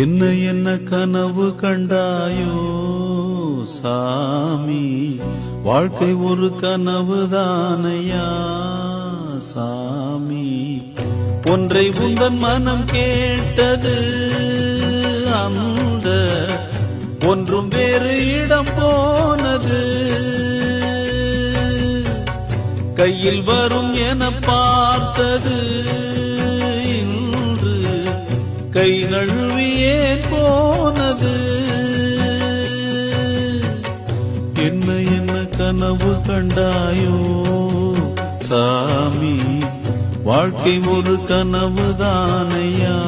என்ன என்ன கனவு கண்டாயோ சாமி, வாழ்க்கை ஒரு கனவுதானையா சாமி. ஒன்றை உந்தன் மனம் கேட்டது, அந்த ஒன்றும் வேறு இடம் போனது. கையில் வரும் என பார்த்தது, இன்று கை நழுவியே போனது. என்ன என்ன கனவு கண்டாயோ சாமி, வாழ்க்கை ஒரு கனவுதானையா.